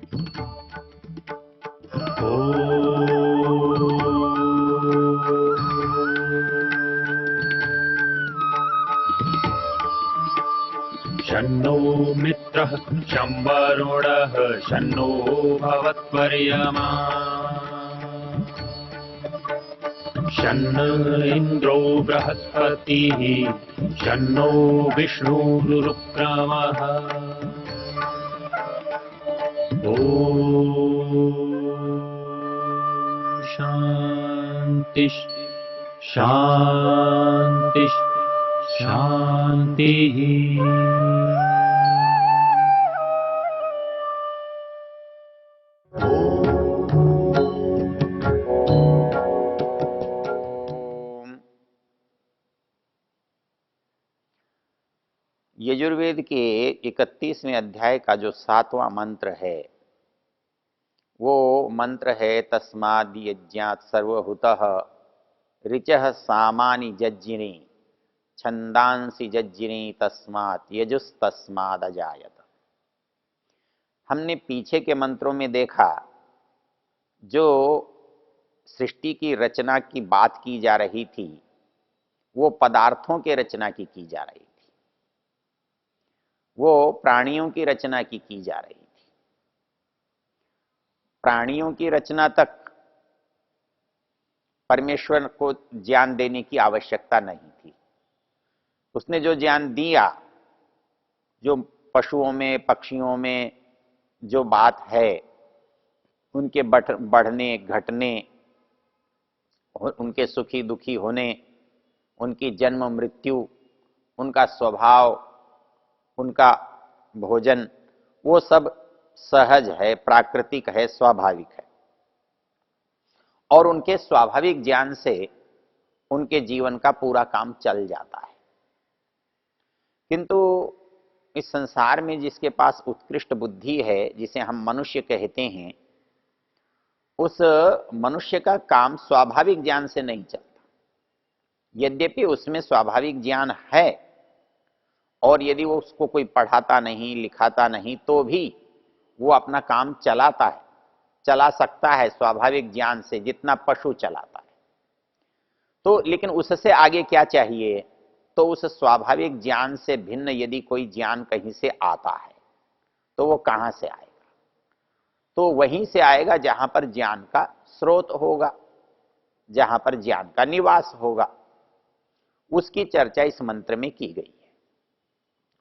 शन्नो मित्रः शं वरुणः शन्नो भवत्वर्यमा शन्न इन्द्रो बृहस्पतिः शन्नो विष्णुरुक्रमः ॐ शान्ति शान्ति शान्तिः। यजुर्वेद के 31वें अध्याय का जो 7वां मंत्र है वो मंत्र है तस्माद् यज्ञात् सर्वहुतः ऋचः सामानि जज्जिनि छंदांसि जज्जिनि तस्मात् यजुस्तस्माद् अजायत। हमने पीछे के मंत्रों में देखा जो सृष्टि की रचना की बात की जा रही थी वो पदार्थों के रचना की जा रही थी, वो प्राणियों की रचना की जा रही थी। प्राणियों की रचना तक परमेश्वर को ज्ञान देने की आवश्यकता नहीं थी। उसने जो ज्ञान दिया, जो पशुओं में पक्षियों में जो बात है, उनके बढ़ने घटने, उनके सुखी दुखी होने, उनकी जन्म मृत्यु, उनका स्वभाव, उनका भोजन, वो सब सहज है, प्राकृतिक है, स्वाभाविक है। और उनके स्वाभाविक ज्ञान से उनके जीवन का पूरा काम चल जाता है। किंतु इस संसार में जिसके पास उत्कृष्ट बुद्धि है, जिसे हम मनुष्य कहते हैं, उस मनुष्य का काम स्वाभाविक ज्ञान से नहीं चलता। यद्यपि उसमें स्वाभाविक ज्ञान है और यदि वो उसको कोई पढ़ाता नहीं, लिखाता नहीं, तो भी वो अपना काम चलाता है, चला सकता है स्वाभाविक ज्ञान से, जितना पशु चलाता है। तो लेकिन उससे आगे क्या चाहिए? तो उस स्वाभाविक ज्ञान से भिन्न यदि कोई ज्ञान कहीं से आता है तो वो कहां से आएगा? तो वहीं से आएगा जहां पर ज्ञान का स्रोत होगा, जहां पर ज्ञान का निवास होगा। उसकी चर्चा इस मंत्र में की गई है।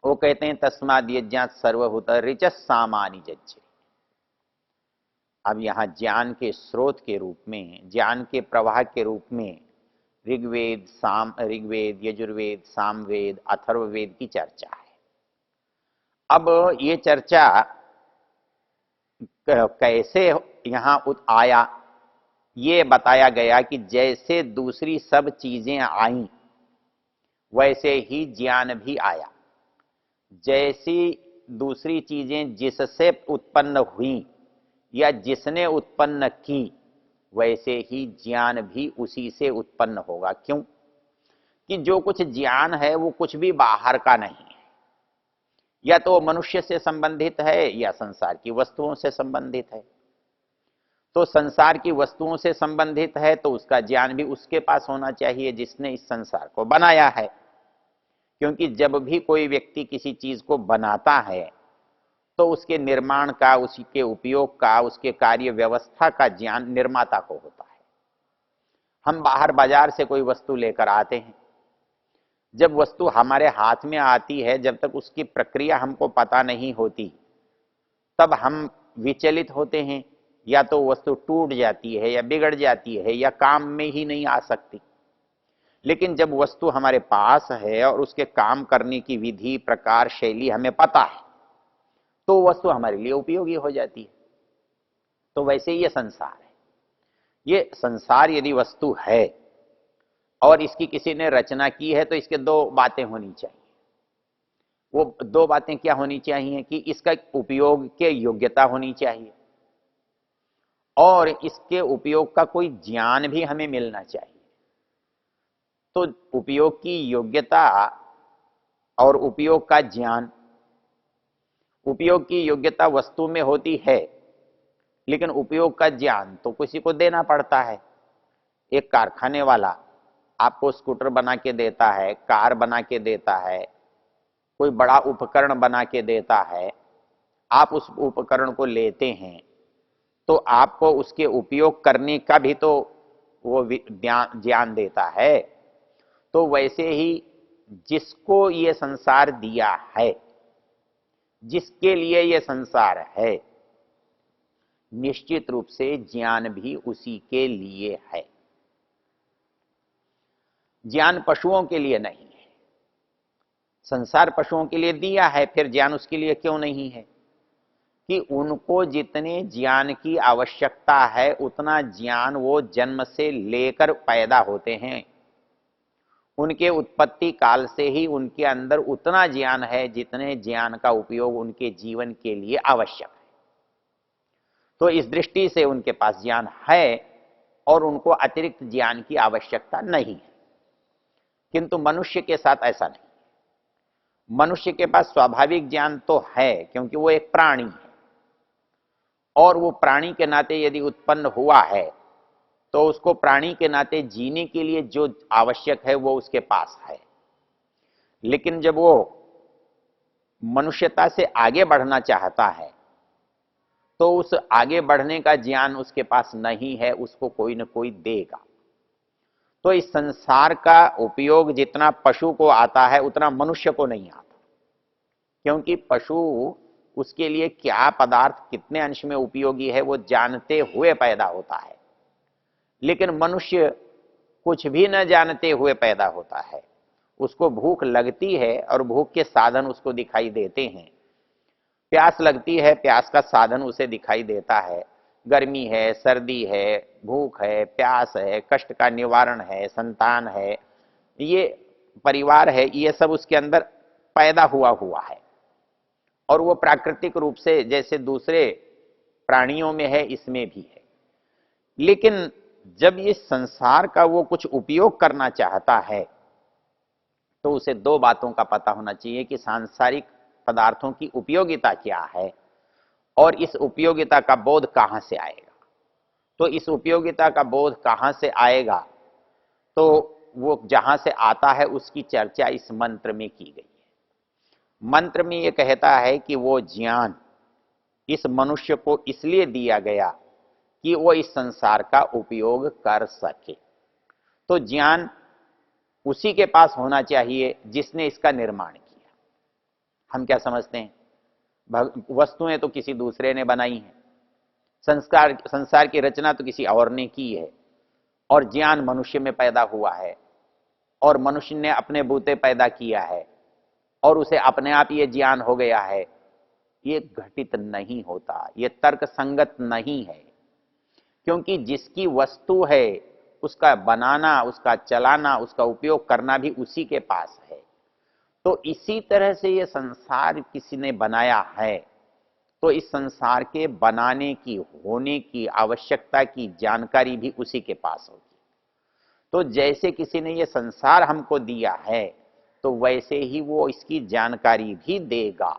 वो कहते हैं तस्माद् यज्ञात् सर्वभूत ऋचः सामानि जज्जे। अब यहां ज्ञान के स्रोत के रूप में, ज्ञान के प्रवाह के रूप में ऋग्वेद, यजुर्वेद, सामवेद, अथर्ववेद की चर्चा है। अब ये चर्चा कैसे यहां आया, ये बताया गया कि जैसे दूसरी सब चीजें आईं वैसे ही ज्ञान भी आया। जैसी दूसरी चीजें जिससे उत्पन्न हुई या जिसने उत्पन्न की, वैसे ही ज्ञान भी उसी से उत्पन्न होगा। क्यों? कि जो कुछ ज्ञान है वो कुछ भी बाहर का नहीं है, या तो मनुष्य से संबंधित है या संसार की वस्तुओं से संबंधित है। तो संसार की वस्तुओं से संबंधित है तो उसका ज्ञान भी उसके पास होना चाहिए जिसने इस संसार को बनाया है। क्योंकि जब भी कोई व्यक्ति किसी चीज को बनाता है तो उसके निर्माण का, उसके उपयोग का, उसके कार्य व्यवस्था का ज्ञान निर्माता को होता है। हम बाहर बाजार से कोई वस्तु लेकर आते हैं, जब वस्तु हमारे हाथ में आती है, जब तक उसकी प्रक्रिया हमको पता नहीं होती तब हम विचलित होते हैं, या तो वस्तु टूट जाती है या बिगड़ जाती है या काम में ही नहीं आ सकती। लेकिन जब वस्तु हमारे पास है और उसके काम करने की विधि, प्रकार, शैली हमें पता है तो वस्तु हमारे लिए उपयोगी हो जाती है। तो वैसे ही ये संसार है। ये संसार यदि वस्तु है और इसकी किसी ने रचना की है तो इसके दो बातें होनी चाहिए। वो दो बातें क्या होनी चाहिए? कि इसका उपयोग के योग्यता होनी चाहिए और इसके उपयोग का कोई ज्ञान भी हमें मिलना चाहिए। तो उपयोग की योग्यता और उपयोग का ज्ञान, उपयोग की योग्यता वस्तु में होती है लेकिन उपयोग का ज्ञान तो किसी को देना पड़ता है। एक कारखाने वाला आपको स्कूटर बना के देता है, कार बना के देता है, कोई बड़ा उपकरण बना के देता है, आप उस उपकरण को लेते हैं तो आपको उसके उपयोग करने का भी तो वो ज्ञान देता है। तो वैसे ही जिसको ये संसार दिया है, जिसके लिए ये संसार है, निश्चित रूप से ज्ञान भी उसी के लिए है। ज्ञान पशुओं के लिए नहीं है। संसार पशुओं के लिए दिया है, फिर ज्ञान उसके लिए क्यों नहीं है? कि उनको जितने ज्ञान की आवश्यकता है उतना ज्ञान वो जन्म से लेकर पैदा होते हैं। उनके उत्पत्ति काल से ही उनके अंदर उतना ज्ञान है जितने ज्ञान का उपयोग उनके जीवन के लिए आवश्यक है। तो इस दृष्टि से उनके पास ज्ञान है और उनको अतिरिक्त ज्ञान की आवश्यकता नहीं है। किंतु मनुष्य के साथ ऐसा नहीं। मनुष्य के पास स्वाभाविक ज्ञान तो है क्योंकि वो एक प्राणी है, और वो प्राणी के नाते यदि उत्पन्न हुआ है तो उसको प्राणी के नाते जीने के लिए जो आवश्यक है वो उसके पास है। लेकिन जब वो मनुष्यता से आगे बढ़ना चाहता है तो उस आगे बढ़ने का ज्ञान उसके पास नहीं है, उसको कोई न कोई देगा। तो इस संसार का उपयोग जितना पशु को आता है उतना मनुष्य को नहीं आता, क्योंकि पशु उसके लिए क्या पदार्थ कितने अंश में उपयोगी है वो जानते हुए पैदा होता है, लेकिन मनुष्य कुछ भी न जानते हुए पैदा होता है। उसको भूख लगती है और भूख के साधन उसको दिखाई देते हैं, प्यास लगती है, प्यास का साधन उसे दिखाई देता है, गर्मी है, सर्दी है, भूख है, प्यास है, कष्ट का निवारण है, संतान है, ये परिवार है, ये सब उसके अंदर पैदा हुआ है। और वो प्राकृतिक रूप से जैसे दूसरे प्राणियों में है इसमें भी है। लेकिन जब इस संसार का वो कुछ उपयोग करना चाहता है तो उसे दो बातों का पता होना चाहिए कि सांसारिक पदार्थों की उपयोगिता क्या है और इस उपयोगिता का बोध कहां से आएगा। तो इस उपयोगिता का बोध कहां से आएगा, तो वो जहां से आता है उसकी चर्चा इस मंत्र में की गई है। मंत्र में ये कहता है कि वो ज्ञान इस मनुष्य को इसलिए दिया गया कि वो इस संसार का उपयोग कर सके। तो ज्ञान उसी के पास होना चाहिए जिसने इसका निर्माण किया। हम क्या समझते हैं, वस्तुएं तो किसी दूसरे ने बनाई हैं, संसार की रचना तो किसी और ने की है, और ज्ञान मनुष्य में पैदा हुआ है और मनुष्य ने अपने बूते पैदा किया है और उसे अपने आप ये ज्ञान हो गया है। ये घटित नहीं होता, ये तर्क संगत नहीं है, क्योंकि जिसकी वस्तु है उसका बनाना, उसका चलाना, उसका उपयोग करना भी उसी के पास है। तो इसी तरह से ये संसार किसी ने बनाया है, तो इस संसार के बनाने की, होने की, आवश्यकता की जानकारी भी उसी के पास होगी। तो जैसे किसी ने ये संसार हमको दिया है तो वैसे ही वो इसकी जानकारी भी देगा।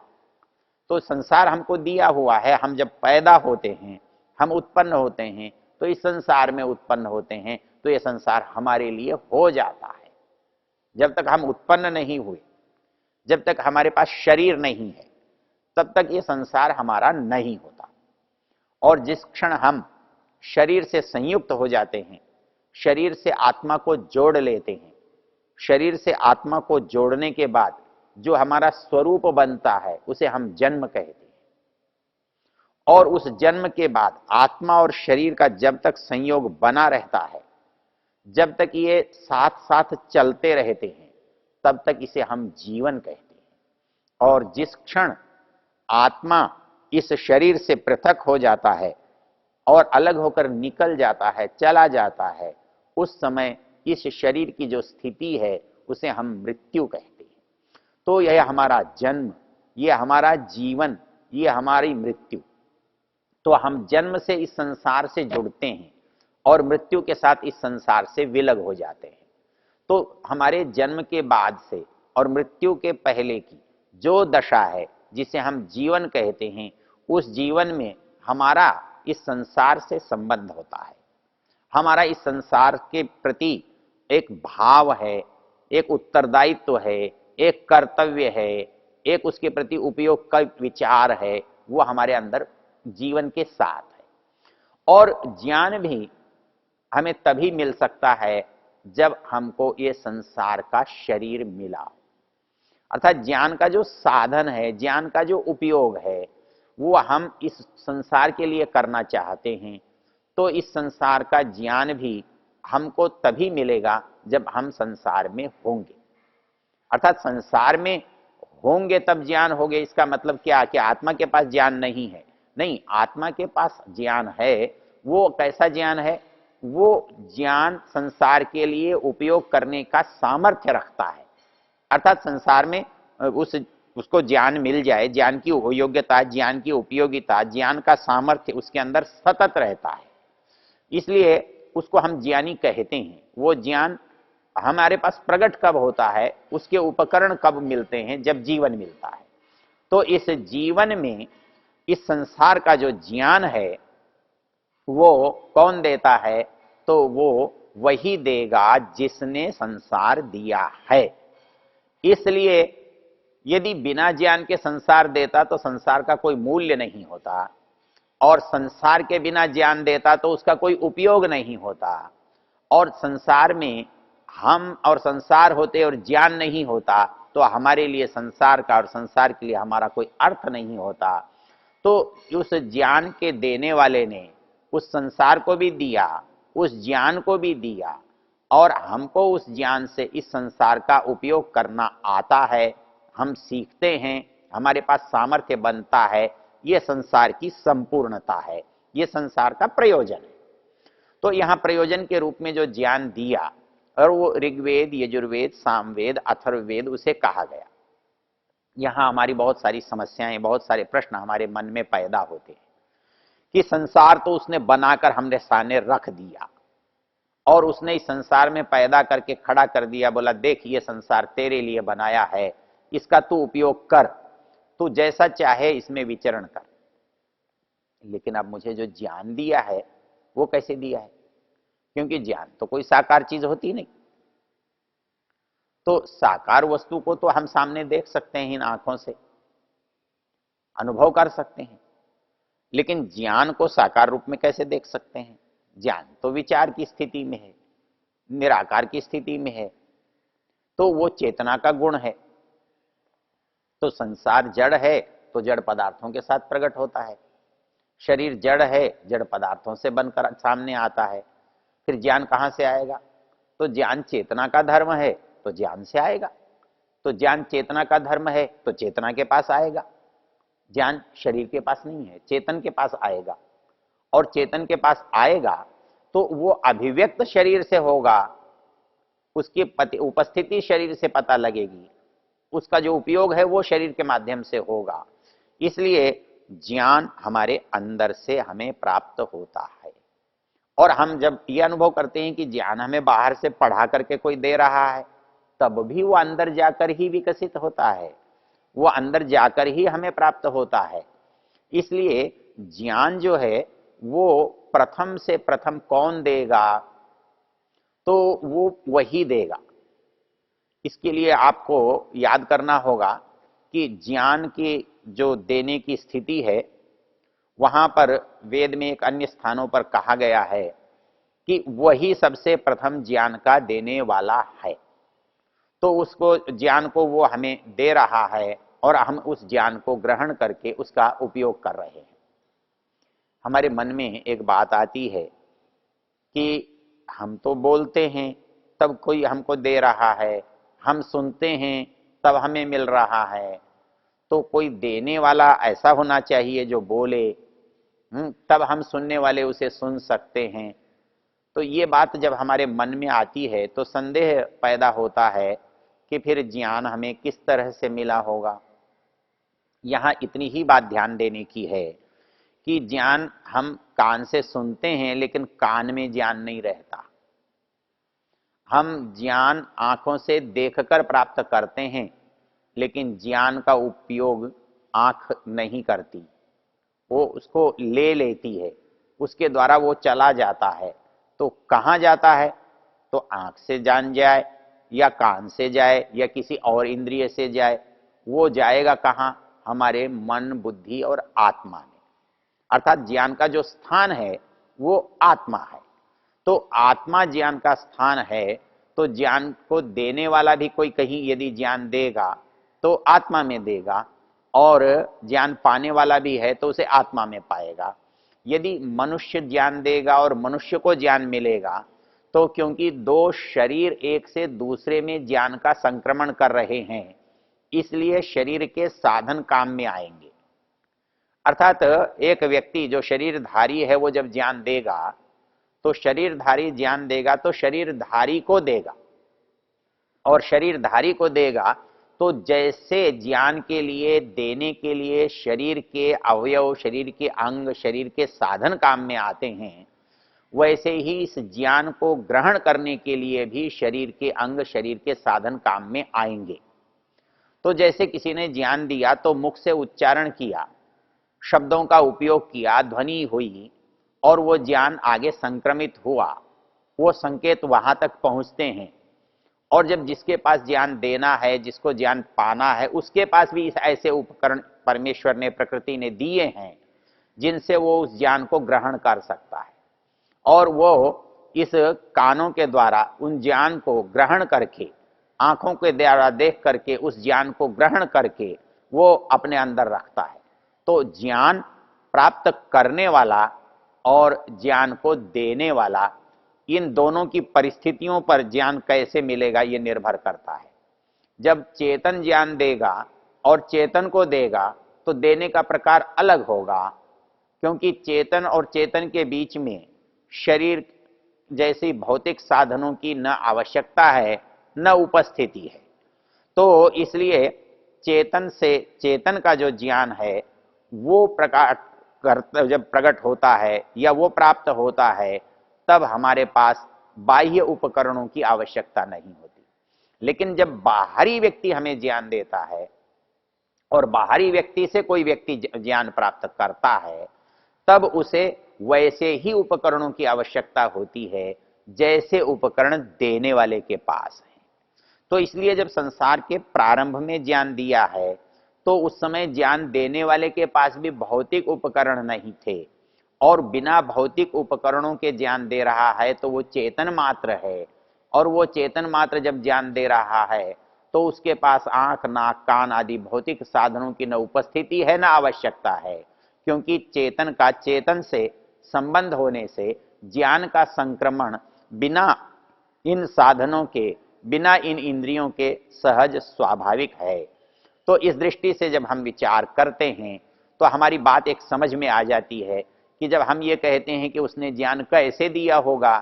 तो संसार हमको दिया हुआ है, हम जब पैदा होते हैं, हम उत्पन्न होते हैं, तो इस संसार में उत्पन्न होते हैं, तो ये संसार हमारे लिए हो जाता है। जब तक हम उत्पन्न नहीं हुए, जब तक हमारे पास शरीर नहीं है, तब तक ये संसार हमारा नहीं होता। और जिस क्षण हम शरीर से संयुक्त हो जाते हैं, शरीर से आत्मा को जोड़ लेते हैं, शरीर से आत्मा को जोड़ने के बाद जो हमारा स्वरूप बनता है उसे हम जन्म कहते हैं। और उस जन्म के बाद आत्मा और शरीर का जब तक संयोग बना रहता है, जब तक ये साथ साथ चलते रहते हैं, तब तक इसे हम जीवन कहते हैं। और जिस क्षण आत्मा इस शरीर से पृथक हो जाता है और अलग होकर निकल जाता है, चला जाता है, उस समय इस शरीर की जो स्थिति है उसे हम मृत्यु कहते हैं। तो यह हमारा जन्म, यह हमारा जीवन, यह हमारी मृत्यु। तो हम जन्म से इस संसार से जुड़ते हैं और मृत्यु के साथ इस संसार से विलग हो जाते हैं। तो हमारे जन्म के बाद से और मृत्यु के पहले की जो दशा है जिसे हम जीवन कहते हैं, उस जीवन में हमारा इस संसार से संबंध होता है। हमारा इस संसार के प्रति एक भाव है, एक उत्तरदायित्व है, एक कर्तव्य है, एक उसके प्रति उपयोग का विचार है, वो हमारे अंदर जीवन के साथ है। और ज्ञान भी हमें तभी मिल सकता है जब हमको ये संसार का शरीर मिला। अर्थात ज्ञान का जो साधन है, ज्ञान का जो उपयोग है, वो हम इस संसार के लिए करना चाहते हैं, तो इस संसार का ज्ञान भी हमको तभी मिलेगा जब हम संसार में होंगे। अर्थात संसार में होंगे तब ज्ञान होगे, इसका मतलब क्या कि आत्मा के पास ज्ञान नहीं है? नहीं, आत्मा के पास ज्ञान है। वो कैसा ज्ञान है? वो ज्ञान संसार के लिए उपयोग करने का सामर्थ्य रखता है। अर्थात संसार में उसको ज्ञान मिल जाए, ज्ञान की योग्यता, ज्ञान की उपयोगिता, ज्ञान का सामर्थ्य उसके अंदर सतत रहता है, इसलिए उसको हम ज्ञानी कहते हैं। वो ज्ञान हमारे पास प्रकट कब होता है, उसके उपकरण कब मिलते हैं? जब जीवन मिलता है। तो इस जीवन में इस संसार का जो ज्ञान है वो कौन देता है? तो वो वही देगा जिसने संसार दिया है। इसलिए यदि बिना ज्ञान के संसार देता तो संसार का कोई मूल्य नहीं होता, और संसार के बिना ज्ञान देता तो उसका कोई उपयोग नहीं होता, और संसार में हम और संसार होते और ज्ञान नहीं होता तो हमारे लिए संसार का और संसार के लिए हमारा कोई अर्थ नहीं होता। तो उस ज्ञान के देने वाले ने उस संसार को भी दिया, उस ज्ञान को भी दिया, और हमको उस ज्ञान से इस संसार का उपयोग करना आता है, हम सीखते हैं, हमारे पास सामर्थ्य बनता है। ये संसार की संपूर्णता है, ये संसार का प्रयोजन है। तो यहां प्रयोजन के रूप में जो ज्ञान दिया, और वो ऋग्वेद, यजुर्वेद, सामवेद, अथर्ववेद उसे कहा गया। यहां हमारी बहुत सारी समस्याएं, बहुत सारे प्रश्न हमारे मन में पैदा होते हैं कि संसार तो उसने बनाकर हमने सामने रख दिया, और उसने इस संसार में पैदा करके खड़ा कर दिया, बोला देख ये संसार तेरे लिए बनाया है, इसका तू उपयोग कर, तू जैसा चाहे इसमें विचरण कर। लेकिन अब मुझे जो ज्ञान दिया है वो कैसे दिया है? क्योंकि ज्ञान तो कोई साकार चीज होती नहीं। तो साकार वस्तु को तो हम सामने देख सकते हैं, इन आंखों से अनुभव कर सकते हैं, लेकिन ज्ञान को साकार रूप में कैसे देख सकते हैं? ज्ञान तो विचार की स्थिति में है, निराकार की स्थिति में है, तो वो चेतना का गुण है। तो संसार जड़ है तो जड़ पदार्थों के साथ प्रकट होता है, शरीर जड़ है, जड़ पदार्थों से बनकर सामने आता है। फिर ज्ञान कहां से आएगा? तो ज्ञान चेतना का धर्म है तो ज्ञान से आएगा। तो ज्ञान चेतना का धर्म है तो चेतना के पास आएगा। ज्ञान शरीर के पास नहीं है, चेतन के पास आएगा, और चेतन के पास आएगा तो वो अभिव्यक्त शरीर से होगा, उसकी उपस्थिति शरीर से पता लगेगी, उसका जो उपयोग है वो शरीर के माध्यम से होगा। इसलिए ज्ञान हमारे अंदर से हमें प्राप्त होता है। और हम जब ये अनुभव करते हैं कि ज्ञान हमें बाहर से पढ़ा करके कोई दे रहा है, तब भी वो अंदर जाकर ही विकसित होता है, वो अंदर जाकर ही हमें प्राप्त होता है। इसलिए ज्ञान जो है वो प्रथम से प्रथम कौन देगा? तो वो वही देगा। इसके लिए आपको याद करना होगा कि ज्ञान की जो देने की स्थिति है, वहां पर वेद में एक अन्य स्थानों पर कहा गया है कि वही सबसे प्रथम ज्ञान का देने वाला है। तो उसको ज्ञान को वो हमें दे रहा है और हम उस ज्ञान को ग्रहण करके उसका उपयोग कर रहे हैं। हमारे मन में एक बात आती है कि हम तो बोलते हैं तब कोई हमको दे रहा है, हम सुनते हैं तब हमें मिल रहा है, तो कोई देने वाला ऐसा होना चाहिए जो बोले, तब हम सुनने वाले उसे सुन सकते हैं। तो ये बात जब हमारे मन में आती है तो संदेह पैदा होता है कि फिर ज्ञान हमें किस तरह से मिला होगा। यहां इतनी ही बात ध्यान देने की है कि ज्ञान हम कान से सुनते हैं लेकिन कान में ज्ञान नहीं रहता। हम ज्ञान आंखों से देखकर प्राप्त करते हैं लेकिन ज्ञान का उपयोग आंख नहीं करती, वो उसको ले लेती है। उसके द्वारा वो चला जाता है। तो कहाँ जाता है? तो आंख से जान जाए या कान से जाए या किसी और इंद्रिय से जाए, वो जाएगा कहाँ? हमारे मन, बुद्धि और आत्मा में। अर्थात ज्ञान का जो स्थान है वो आत्मा है। तो आत्मा ज्ञान का स्थान है, तो ज्ञान को देने वाला भी कोई कहीं यदि ज्ञान देगा तो आत्मा में देगा, और ज्ञान पाने वाला भी है तो उसे आत्मा में पाएगा। यदि मनुष्य ज्ञान देगा और मनुष्य को ज्ञान मिलेगा, तो क्योंकि दो शरीर एक से दूसरे में ज्ञान का संक्रमण कर रहे हैं, इसलिए शरीर के साधन काम में आएंगे। अर्थात एक व्यक्ति जो शरीरधारी है वो जब ज्ञान देगा, तो शरीरधारी ज्ञान देगा तो शरीरधारी को देगा, और शरीरधारी को देगा तो जैसे ज्ञान के लिए देने के लिए शरीर के अवयव, शरीर के अंग, शरीर के साधन काम में आते हैं, वैसे ही इस ज्ञान को ग्रहण करने के लिए भी शरीर के अंग, शरीर के साधन काम में आएंगे। तो जैसे किसी ने ज्ञान दिया तो मुख से उच्चारण किया, शब्दों का उपयोग किया, ध्वनि हुई, और वो ज्ञान आगे संक्रमित हुआ, वो संकेत वहां तक पहुंचते हैं। और जब जिसके पास ज्ञान देना है, जिसको ज्ञान पाना है, उसके पास भी इस ऐसे उपकरण परमेश्वर ने, प्रकृति ने दिए हैं जिनसे वो उस ज्ञान को ग्रहण कर सकता है। और वो इस कानों के द्वारा उन ज्ञान को ग्रहण करके, आंखों के द्वारा देख करके उस ज्ञान को ग्रहण करके वो अपने अंदर रखता है। तो ज्ञान प्राप्त करने वाला और ज्ञान को देने वाला, इन दोनों की परिस्थितियों पर ज्ञान कैसे मिलेगा ये निर्भर करता है। जब चेतन ज्ञान देगा और चेतन को देगा तो देने का प्रकार अलग होगा, क्योंकि चेतन और चेतन के बीच में शरीर जैसी भौतिक साधनों की न आवश्यकता है न उपस्थिति है। तो इसलिए चेतन से चेतन का जो ज्ञान है वो जब प्रकट होता है या वो प्राप्त होता है, तब हमारे पास बाह्य उपकरणों की आवश्यकता नहीं होती। लेकिन जब बाहरी व्यक्ति हमें ज्ञान देता है और बाहरी व्यक्ति से कोई व्यक्ति ज्ञान प्राप्त करता है, तब उसे वैसे ही उपकरणों की आवश्यकता होती है जैसे उपकरण देने वाले के पास है। तो इसलिए जब संसार के प्रारंभ में ज्ञान दिया है तो उस समय ज्ञान देने वाले के पास भी भौतिक उपकरण नहीं थे, और बिना भौतिक उपकरणों के ज्ञान दे रहा है तो वो चेतन मात्र है। और वो चेतन मात्र जब ज्ञान दे रहा है तो उसके पास आंख, नाक, कान आदि भौतिक साधनों की न उपस्थिति है न आवश्यकता है, क्योंकि चेतन का चेतन से संबंध होने से ज्ञान का संक्रमण बिना इन साधनों के, बिना इन इंद्रियों के सहज स्वाभाविक है। तो इस दृष्टि से जब हम विचार करते हैं तो हमारी बात एक समझ में आ जाती है कि जब हम ये कहते हैं कि उसने ज्ञान कैसे दिया होगा,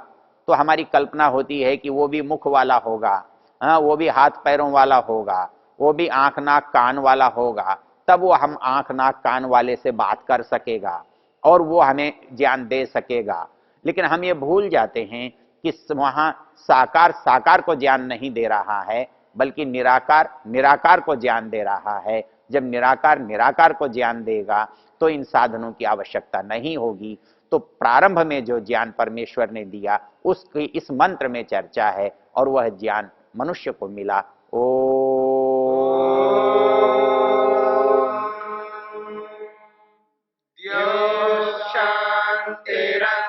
तो हमारी कल्पना होती है कि वो भी मुख वाला होगा, हाँ, वो भी हाथ पैरों वाला होगा, वो भी आंख, नाक, कान वाला होगा, तब वो हम आंख, नाक, कान वाले से बात कर सकेगा और वो हमें ज्ञान दे सकेगा। लेकिन हम ये भूल जाते हैं कि वहां साकार साकार को ज्ञान नहीं दे रहा है, बल्कि निराकार निराकार को ज्ञान दे रहा है। जब निराकार निराकार को ज्ञान देगा तो इन साधनों की आवश्यकता नहीं होगी। तो प्रारंभ में जो ज्ञान परमेश्वर ने दिया उसकी इस मंत्र में चर्चा है, और वह ज्ञान मनुष्य को मिला। ओ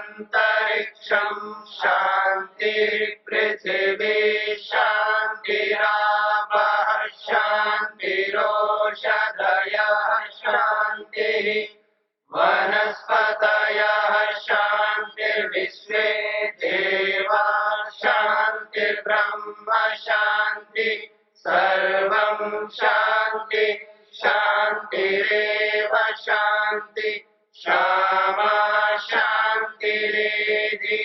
शांतिरंतरिक्षं शांति पृथिवी शांतिरापः शांतिरोषधयः शांतिः वनस्पतयः शांतिर्विश्वे देवाः शांतिर्ब्रह्म शांति सर्वं शांति शांतिरेव शांति क्षमा शांतिरेधि